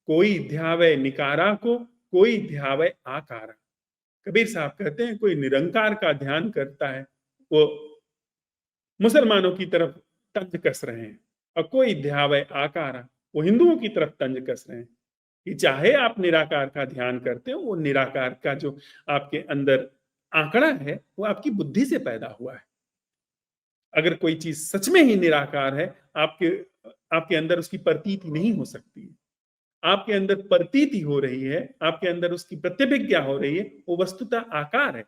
कोई ध्यावे निकारा को, कोई ध्यावे आकारा। कबीर साहब कहते हैं कोई निरंकार का ध्यान करता है, वो मुसलमानों की तरफ तंज कस रहे हैं, और कोई ध्यावे आकारा, वो हिंदुओं की तरफ तंज कस रहे हैं। कि चाहे आप निराकार का ध्यान करते हो, वो निराकार का जो आपके अंदर आंकड़ा है वो आपकी बुद्धि से पैदा हुआ है। अगर कोई चीज सच में ही निराकार है, आपके आपके अंदर उसकी प्रतीति नहीं हो सकती। आपके अंदर प्रतीति हो रही है, आपके अंदर उसकी प्रतिभिज्ञा हो रही है, वो वस्तुतः आकार है।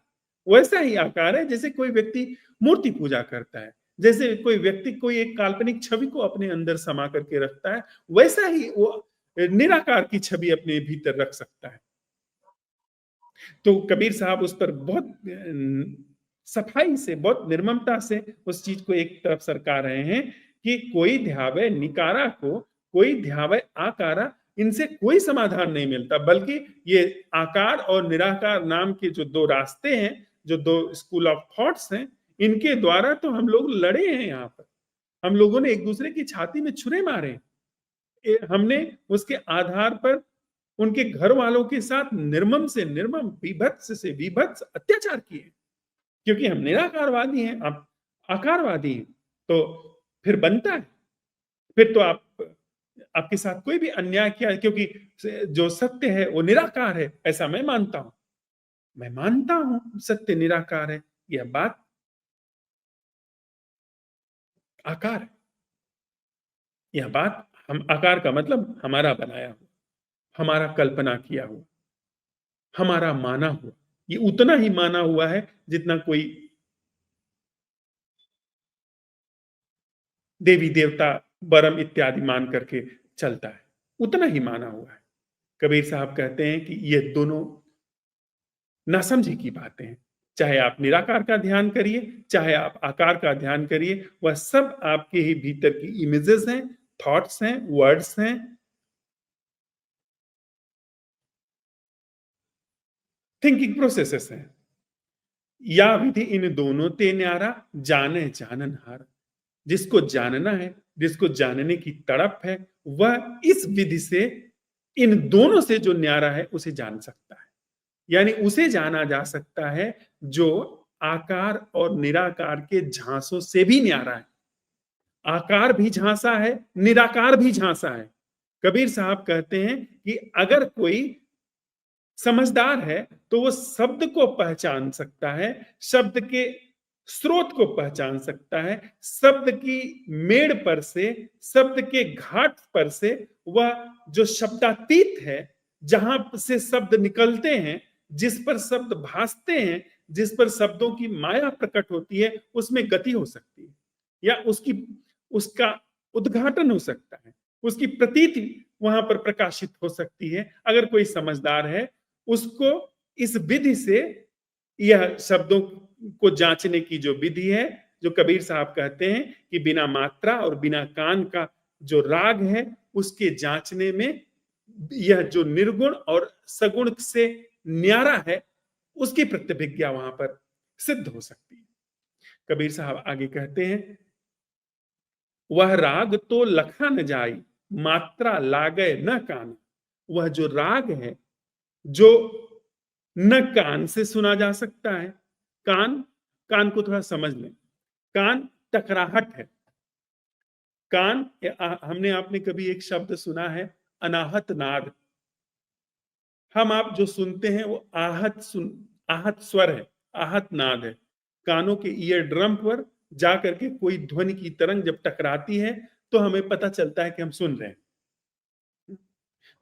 वैसा ही आकार है जैसे कोई व्यक्ति मूर्ति पूजा करता है, जैसे कोई व्यक्ति कोई एक काल्पनिक छवि को अपने अंदर समा करके रखता है, वैसा ही वो निराकार की छवि अपने भीतर रख सकता है। तो कबीर साहब उस पर बहुत सफाई से, बहुत निर्ममता से उस चीज को एक तरफ सरका रहे हैं कि कोई ध्यावे निकारा को, कोई ध्यावे आकारा, इनसे कोई समाधान नहीं मिलता, बल्कि ये आकार और निराकार नाम के जो दो रास्ते हैं, जो दो स्कूल ऑफ थॉट्स हैं, इनके द्वारा तो हम लोग लड़े हैं। यहाँ पर हम लोगों ने एक दूसरे की छाती में छुरे मारे, हमने उसके आधार पर उनके घर वालों के साथ निर्मम से निर्मम, बीभत्स से बीभत्स अत्याचार किए, क्योंकि हम निराकारवादी हैं, आप आकारवादी हैं। तो फिर बनता है, फिर तो आप आपके साथ कोई भी अन्याय किया है, क्योंकि जो सत्य है वो निराकार है, ऐसा मैं मानता हूं। मैं मानता हूं सत्य निराकार है, यह बात आकार है। यह बात, हम आकार का मतलब हमारा बनाया हुआ, हमारा कल्पना किया हुआ, हमारा माना हुआ। ये उतना ही माना हुआ है जितना कोई देवी देवता बरम इत्यादि मान करके चलता है, उतना ही माना हुआ है। कबीर साहब कहते हैं कि ये दोनों नासमझी की बातें हैं। चाहे आप निराकार का ध्यान करिए, चाहे आप आकार का ध्यान करिए, वह सब आपके ही भीतर की इमेजेस हैं, थॉट्स हैं, वर्ड्स हैं, थिंकिंग प्रोसेसेस हैं। या विधि इन दोनों ते न्यारा, जाने जानन हार। जिसको जानना है, जिसको जानने की तड़प है, वह इस विधि से, इन दोनों से जो न्यारा है उसे जान सकता है। यानी उसे जाना जा सकता है जो आकार और निराकार के झांसों से भी न्यारा है। आकार भी झांसा है, निराकार भी झांसा है। कबीर साहब कहते हैं कि अगर कोई समझदार है तो वो शब्द को पहचान सकता है, शब्द के स्रोत को पहचान सकता है, शब्द की मेड़ पर से, शब्द के घाट पर से, वह जो शब्दातीत है, जहां से शब्द निकलते हैं, जिस पर शब्द भासते हैं, जिस पर शब्दों की माया प्रकट होती है, उसमें गति हो सकती है, या उसकी उसका उद्घाटन हो सकता है, उसकी प्रतीति वहां पर प्रकाशित हो सकती है। अगर कोई समझदार है, उसको इस विधि से, यह शब्दों को जांचने की जो विधि है, जो कबीर साहब कहते हैं कि बिना मात्रा और बिना कान का जो राग है, उसके जांचने में यह जो निर्गुण और सगुण से न्यारा है, उसकी प्रतिभिज्ञा वहां पर सिद्ध हो सकती है। कबीर साहब आगे कहते हैं, वह राग तो लखा न जाई, मात्रा लागे न कान। वह जो राग है, जो न कान से सुना जा सकता है, कान, कान को थोड़ा समझ लें, कान टकराहट है। कान, हमने आपने कभी एक शब्द सुना है, अनाहत नाद। हम आप जो सुनते हैं वो आहत स्वर है, आहत नाद है। कानों के ईयर ड्रम पर जा करके कोई ध्वनि की तरंग जब टकराती है, तो हमें पता चलता है कि हम सुन रहे हैं।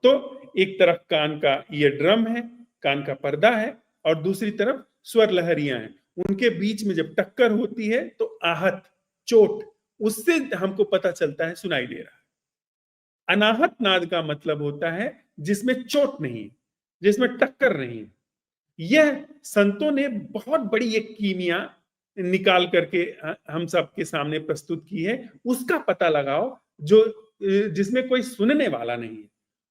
तो एक तरफ कान का ईयर ड्रम है, कान का पर्दा है, और दूसरी तरफ स्वर लहरियां हैं। उनके बीच में जब टक्कर होती है तो आहत, चोट, उससे हमको पता चलता है सुनाई दे रहा है। अनाहत नाद का मतलब होता है जिसमें चोट नहीं, जिसमें टक्कर नहीं है। यह संतों ने बहुत बड़ी एक कीमिया निकाल करके हम सबके सामने प्रस्तुत की है। उसका पता लगाओ जो जिसमें कोई सुनने वाला नहीं है,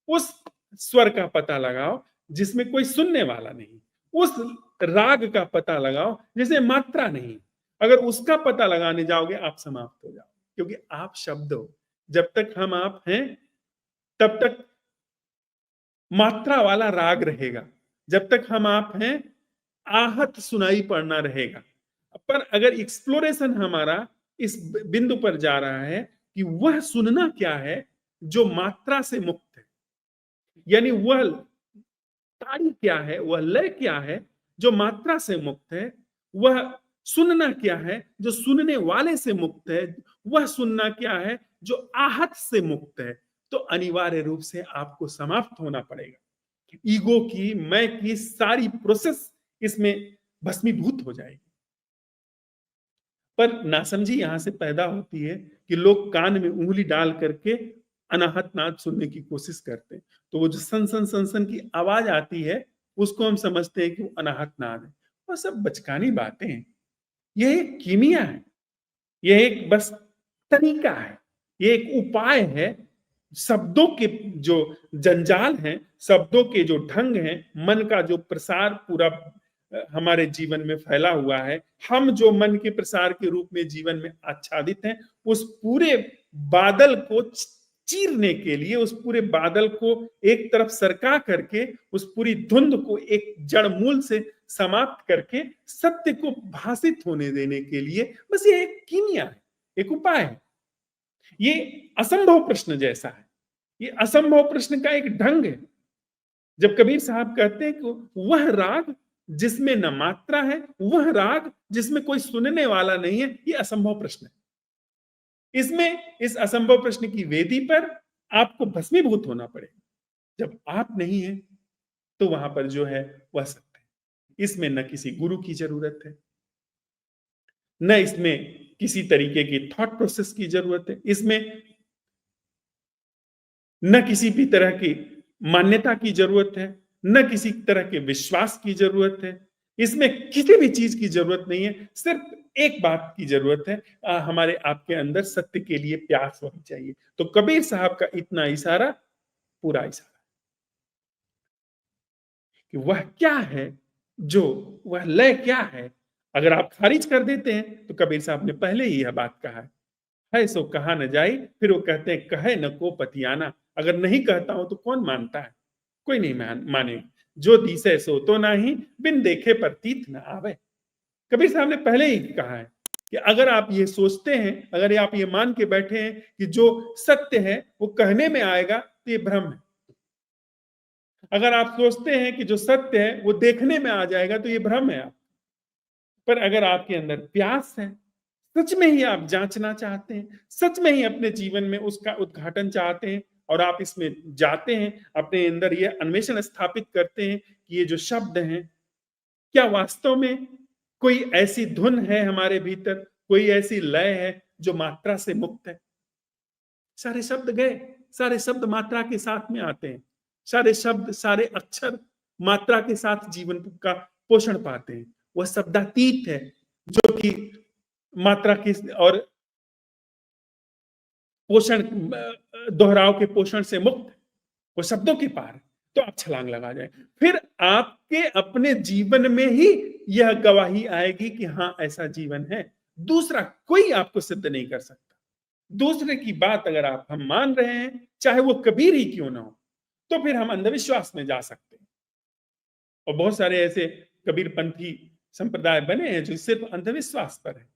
उस स्वर का पता लगाओ जिसमें कोई सुनने वाला नहीं, उस राग का पता लगाओ जिसमें मात्रा नहीं। अगर उसका पता लगाने जाओगे आप समाप्त हो जाओगे, क्योंकि आप शब्द हो। जब तक हम आप हैं तब तक मात्रा वाला राग रहेगा। जब तक हम आप हैं, आहत सुनाई पड़ना रहेगा। पर अगर एक्सप्लोरेशन हमारा इस बिंदु पर जा रहा है कि वह सुनना क्या है जो मात्रा से मुक्त है, यानी वह ताड़ी क्या है, वह लय क्या है जो मात्रा से मुक्त है, वह सुनना क्या है जो सुनने वाले से मुक्त है, वह सुनना क्या है जो आहत से मुक्त है, तो अनिवार्य रूप से आपको समाप्त होना पड़ेगा। ईगो की, मैं की सारी प्रोसेस इसमें भस्मीभूत हो जाएगी। पर नासमझी यहां से पैदा होती है कि लोग कान में उंगली डाल करके अनाहत नाद सुनने की कोशिश करते हैं। तो वो जो सन सन सन सन की आवाज आती है, उसको हम समझते हैं कि वो अनाहत नाद है। वो सब बचकानी बातें हैं। यह एक कीमिया है, यह एक बस तरीका है, ये एक उपाय है। शब्दों के जो जंजाल हैं, शब्दों के जो ढंग हैं, मन का जो प्रसार पूरा हमारे जीवन में फैला हुआ है, हम जो मन के प्रसार के रूप में जीवन में आच्छादित हैं, उस पूरे बादल को चीरने के लिए, उस पूरे बादल को एक तरफ सरका करके, उस पूरी धुंध को एक जड़ मूल से समाप्त करके सत्य को भासित होने देने के लिए बस ये एक कीमिया है, एक उपाय है। ये असंभव प्रश्न जैसा है, ये असंभव प्रश्न का एक ढंग है। जब कबीर साहब कहते हैं कि वह राग जिसमें न मात्रा है, वह राग जिसमें कोई सुनने वाला नहीं है, ये असंभव प्रश्न है। इसमें इस असंभव प्रश्न की वेदी पर आपको भस्मीभूत होना पड़ेगा। जब आप नहीं है तो वहां पर जो है वह सत्य है। इसमें न किसी गुरु की जरूरत है, न इसमें किसी तरीके की थॉट प्रोसेस की जरूरत है, इसमें न किसी भी तरह की मान्यता की जरूरत है, न किसी तरह के विश्वास की जरूरत है, इसमें किसी भी चीज की जरूरत नहीं है। सिर्फ एक बात की जरूरत है, हमारे आपके अंदर सत्य के लिए प्यास होनी चाहिए। तो कबीर साहब का इतना इशारा पूरा इशारा कि वह क्या है, जो वह लय क्या है, अगर आप खारिज कर देते हैं तो कबीर साहब ने पहले ही यह बात कहा है सो कहा न जाई। फिर वो कहते हैं कहे न को पतियाना, अगर नहीं कहता हूं तो कौन मानता है, कोई नहीं माने। जो दिसे सो तो नहीं, बिन देखे प्रतीत न आवे। कबीर साहब ने पहले ही कहा है कि अगर आप ये सोचते हैं, अगर आप ये मान के बैठे हैं कि जो सत्य है वो कहने में आएगा, तो ये भ्रम है। अगर आप सोचते हैं कि जो सत्य है वो देखने में आ जाएगा, तो ये भ्रम है। आप पर अगर आपके अंदर प्यास है, सच में ही आप जांचना चाहते हैं, सच में ही अपने जीवन में उसका उद्घाटन चाहते हैं, और आप इसमें जाते हैं, अपने अंदर ये अन्वेषण स्थापित करते हैं कि ये जो शब्द हैं, क्या वास्तव में कोई ऐसी धुन है हमारे भीतर, कोई ऐसी लय है जो मात्रा से मुक्त है। सारे शब्द गए, सारे शब्द मात्रा के साथ में आते हैं, सारे शब्द, सारे अक्षर मात्रा के साथ जीवन का पोषण पाते हैं। वह शब्दातीत है जो कि मात्रा की और पोषण, दोहराव के पोषण से मुक्त, वो शब्दों के पार है। तो आप छलांग लगा जाए, फिर आपके अपने जीवन में ही यह गवाही आएगी कि हाँ ऐसा जीवन है। दूसरा कोई आपको सिद्ध नहीं कर सकता। दूसरे की बात अगर आप हम मान रहे हैं, चाहे वो कबीर ही क्यों ना हो, तो फिर हम अंधविश्वास में जा सकते हैं। और बहुत सारे ऐसे कबीरपंथी संप्रदाय बने हैं जो सिर्फ अंधविश्वास पर है।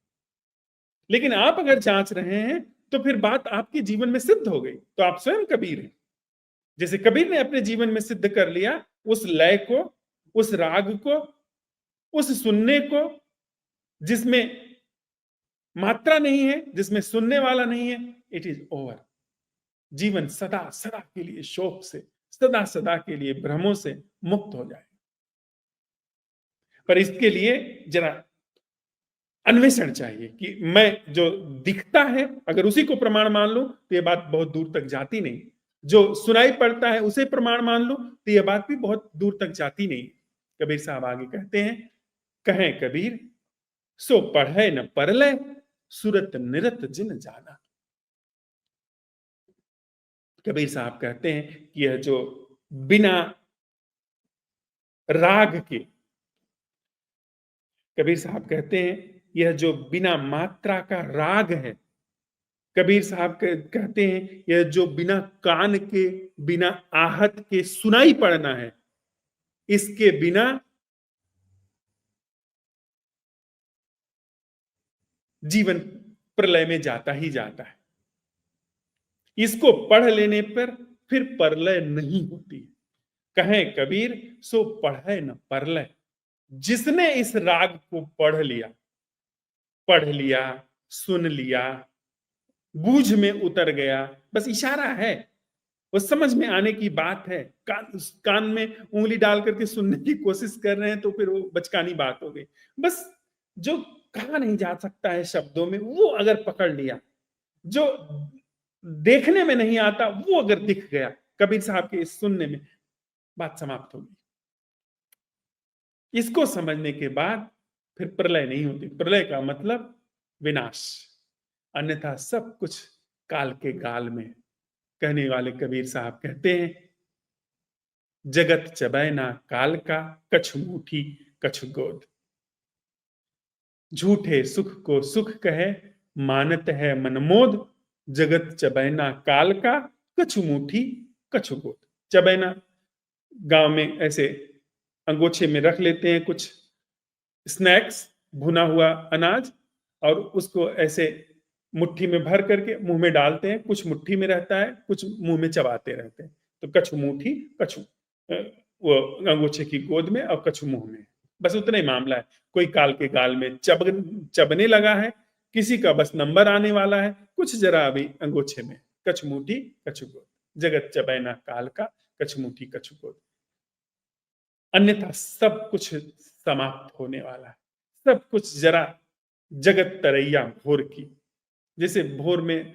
लेकिन आप अगर जांच रहे हैं तो फिर बात आपके जीवन में सिद्ध हो गई, तो आप स्वयं कबीर हैं। जैसे कबीर ने अपने जीवन में सिद्ध कर लिया, उस लय को, उस राग को, उस सुनने को जिसमें मात्रा नहीं है, जिसमें सुनने वाला नहीं है, इट इज ओवर। जीवन सदा सदा के लिए शोक से, सदा सदा के लिए भ्रमों से मुक्त हो जाए। पर इसके लिए जरा अन्वेषण चाहिए कि मैं जो दिखता है अगर उसी को प्रमाण मान लूं तो यह बात बहुत दूर तक जाती नहीं। जो सुनाई पड़ता है उसे प्रमाण मान लूं तो यह बात भी बहुत दूर तक जाती नहीं। कबीर साहब आगे कहते हैं, कहें कबीर सो पढ़े न परले, सुरत निरत जिन जाना। कबीर साहब कहते हैं कि यह जो बिना राग के, कबीर साहब कहते हैं यह जो बिना मात्रा का राग है, कबीर साहब कहते हैं, यह जो बिना कान के, बिना आहत के सुनाई पड़ना है, इसके बिना जीवन प्रलय में जाता ही जाता है। इसको पढ़ लेने पर फिर प्रलय नहीं होती। कहें कबीर, सो पढ़े न प्रलय। जिसने इस राग को पढ़ लिया, सुन लिया, बूझ में उतर गया, बस इशारा है, वो समझ में आने की बात है। कान में उंगली डाल करके सुनने की कोशिश कर रहे हैं तो फिर वो बचकानी बात हो गई। बस जो कहा नहीं जा सकता है शब्दों में, वो अगर पकड़ लिया, जो देखने में नहीं आता वो अगर दिख गया कबीर साहब के इस सुनने में, बात समाप्त होगी। इसको समझने के बाद फिर प्रलय नहीं होती। प्रलय का मतलब विनाश, अन्यथा सब कुछ काल के गाल में। कहने वाले कबीर साहब कहते हैं, जगत चबै ना काल का, कछु मुठी कछु गोद। झूठे सुख को सुख कहे, मानत है मनमोद। जगत चबैना काल का, कछु मुठी कछु गोद। चबैना, गांव में ऐसे अंगोछे में रख लेते हैं कुछ स्नैक्स, भुना हुआ अनाज, और उसको ऐसे मुट्ठी में भर करके मुंह में डालते हैं। कुछ मुट्ठी में रहता है, कुछ मुंह में चबाते रहते हैं। तो कछु मुठी, कछु वो अंगोछे की गोद में और कछु मुंह में, बस उतना ही मामला है। कोई काल के गाल में चबने लगा है, किसी का बस नंबर आने वाला है, कुछ जरा अभी अंगोछे में। कछु मुठी कछु गोद, जगत चबैना काल का, कछु मुठी कछु गोद। अन्यथा सब कुछ समाप्त होने वाला है। सब कुछ जरा जगत तरैया भोर की, जैसे भोर में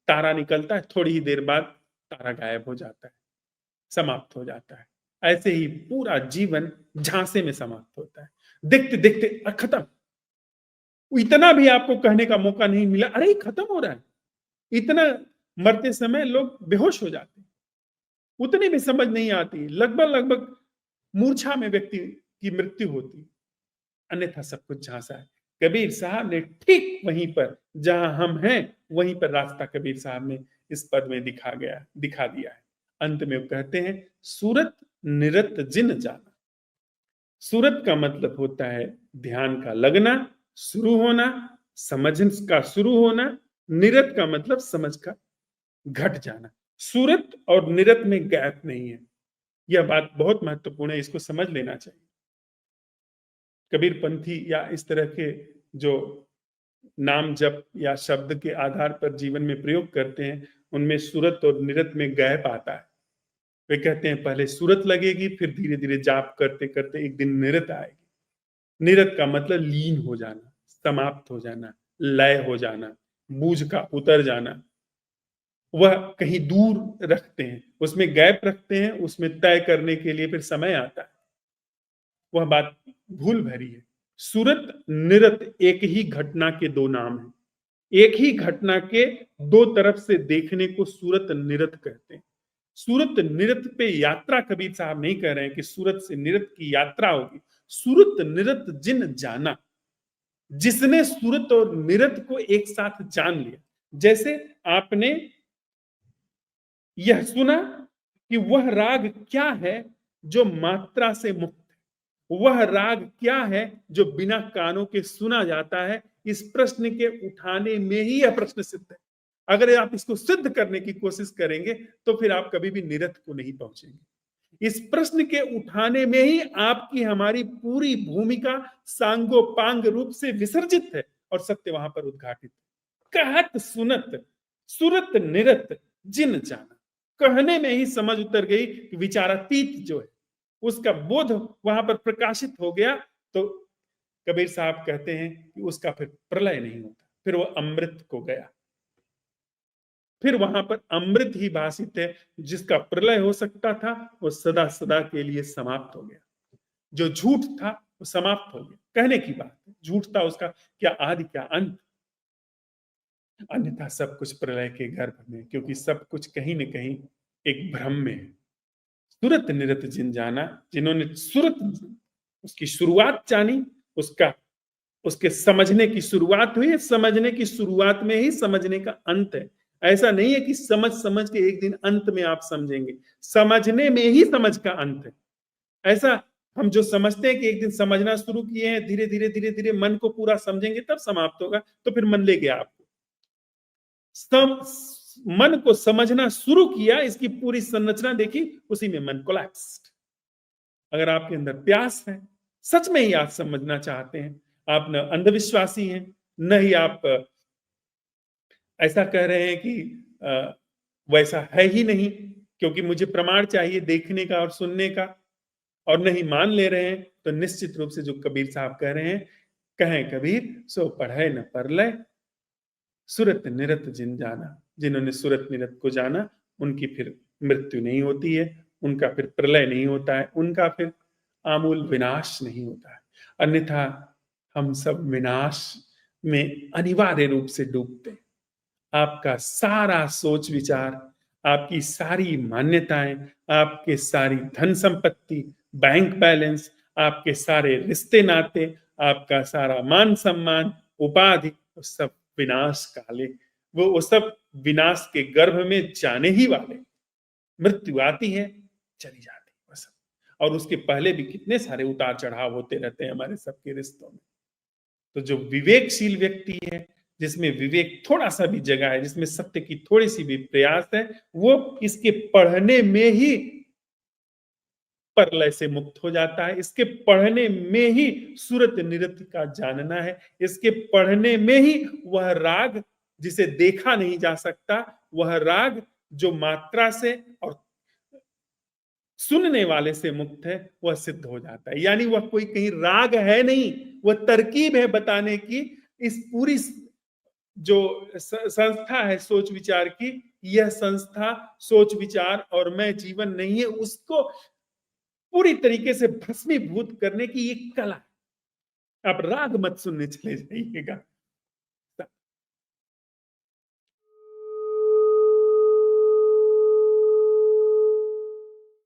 तारा निकलता है, थोड़ी ही देर बाद तारा गायब हो जाता है, समाप्त हो जाता है। ऐसे ही पूरा जीवन झांसे में समाप्त होता है, देखते देखते खत्म। इतना भी आपको कहने का मौका नहीं मिला, अरे खत्म हो रहा है। इतना मरते समय लोग बेहोश हो जाते हैं, उतनी भी समझ नहीं आती। लगभग लगभग मूर्छा में व्यक्ति की मृत्यु होती, अन्यथा सब कुछ झांसा है। कबीर साहब ने ठीक वहीं पर, जहां हम हैं, वहीं पर रास्ता कबीर साहब ने इस पद में दिखा दिया है। अंत में वो कहते हैं, सूरत निरत जिन जाना। सूरत का मतलब होता है ध्यान का लगना, शुरू होना, समझ का शुरू होना। निरत का मतलब समझ का घट जाना। सूरत और निरत में गैप नहीं है। यह बात बहुत महत्वपूर्ण है, इसको समझ लेना चाहिए। कबीर पंथी या इस तरह के जो नाम जप या शब्द के आधार पर जीवन में प्रयोग करते हैं, उनमें सूरत और निरत में गैप आता है। वे कहते हैं पहले सूरत लगेगी, फिर धीरे धीरे जाप करते करते एक दिन निरत आएगी। निरत का मतलब लीन हो जाना, समाप्त हो जाना, लय हो जाना, बूझ का उतर जाना। वह कहीं दूर रखते हैं, उसमें गैप रखते हैं, उसमें तय करने के लिए फिर समय आता है। वह बात भूल भरी है। सूरत निरत एक ही घटना के दो नाम हैं। एक ही घटना के दो तरफ से देखने को सूरत निरत कहते हैं। सूरत निरत पे यात्रा कबीर साहब नहीं कह रहे हैं कि सूरत से निरत की यात्रा होगी। सूरत निरत जिन जाना, जिसने सूरत और निरत को एक साथ जान लिया। जैसे आपने यह सुना कि वह राग क्या है जो मात्रा से मुक्त है, वह राग क्या है जो बिना कानों के सुना जाता है। इस प्रश्न के उठाने में ही यह प्रश्न सिद्ध है। अगर आप इसको सिद्ध करने की कोशिश करेंगे तो फिर आप कभी भी निरत को नहीं पहुंचेंगे। इस प्रश्न के उठाने में ही आपकी हमारी पूरी भूमिका सांगोपांग रूप से विसर्जित है और सत्य वहां पर उद्घाटित। कहत सुनत सुरत निरत जिन जाना, कहने में ही समझ उतर गई कि विचारातीत जो है उसका बोध वहां पर प्रकाशित हो गया। तो कबीर साहब कहते हैं कि उसका फिर प्रलय नहीं होता, फिर वो अमृत को गया। फिर वहां पर अमृत ही भाषित है। जिसका प्रलय हो सकता था वो सदा सदा के लिए समाप्त हो गया। जो झूठ था वो समाप्त हो गया। कहने की बात है, झूठ था उसका क्या आदि क्या अंत। अन्यथा सब कुछ प्रलय के गर्भ में, क्योंकि सब कुछ कहीं न कहीं एक भ्रम में है। सूरत निरत जिन जाना, जिन्होंने सूरत उसकी शुरुआत जानी, उसका उसके समझने की शुरुआत हुई है, समझने की शुरुआत में ही समझने का अंत है। ऐसा नहीं है कि समझ समझ के एक दिन अंत में आप समझेंगे, समझने में ही समझ का अंत है। ऐसा हम जो समझते हैं कि एक दिन समझना शुरू किए हैं, धीरे धीरे धीरे धीरे मन को पूरा समझेंगे तब समाप्त होगा, तो फिर मन ले गया आपको। मन को समझना शुरू किया, इसकी पूरी संरचना देखी, उसी में मन कोलैप्स्ड। अगर आपके अंदर प्यास है, सच में ही आप समझना चाहते हैं, आप न अंधविश्वासी हैं, न ही आप ऐसा कह रहे हैं कि वैसा है ही नहीं, क्योंकि मुझे प्रमाण चाहिए देखने का और सुनने का, और नहीं मान ले रहे हैं, तो निश्चित रूप से जो कबीर साहब कह रहे हैं, कहें कबीर सो पढ़े न परलय, सुरत निरत जिन जाना। जिन्होंने सुरत निरत को जाना, उनकी फिर मृत्यु नहीं होती है, उनका फिर प्रलय नहीं होता है, उनका फिर आमूल विनाश नहीं होता है। अन्यथा हम सब विनाश में अनिवार्य रूप से डूबते हैं। आपका सारा सोच विचार, आपकी सारी मान्यताएं, आपके सारी धन संपत्ति, बैंक बैलेंस, आपके सारे रिश्ते नाते, आपका सारा मान सम्मान, उपाधि, वो सब विनाश काले, वो सब विनाश के गर्भ में जाने ही वाले। मृत्यु आती है, चली जाती है बस। और उसके पहले भी कितने सारे उतार चढ़ाव होते रहते हैं हमारे सबके रिश्तों में। तो जो विवेकशील व्यक्ति है, जिसमें विवेक थोड़ा सा भी जगह है, जिसमें सत्य की थोड़ी सी भी प्रयास है, वो इसके पढ़ने में ही प्रलय से मुक्त हो जाता है। इसके पढ़ने में ही सूरत निरत का जानना है। इसके पढ़ने में ही वह राग जिसे देखा नहीं जा सकता, वह राग जो मात्रा से और सुनने वाले से मुक्त है, वह सिद्ध हो जाता है। यानी वह कोई कहीं राग है नहीं, वह तरकीब है बताने की। इस पूरी जो संस्था है सोच विचार की, यह संस्था सोच विचार और मैं जीवन नहीं है, उसको पूरी तरीके से भस्मीभूत करने की एक कला है। आप राग मत सुनने चले जाइएगा,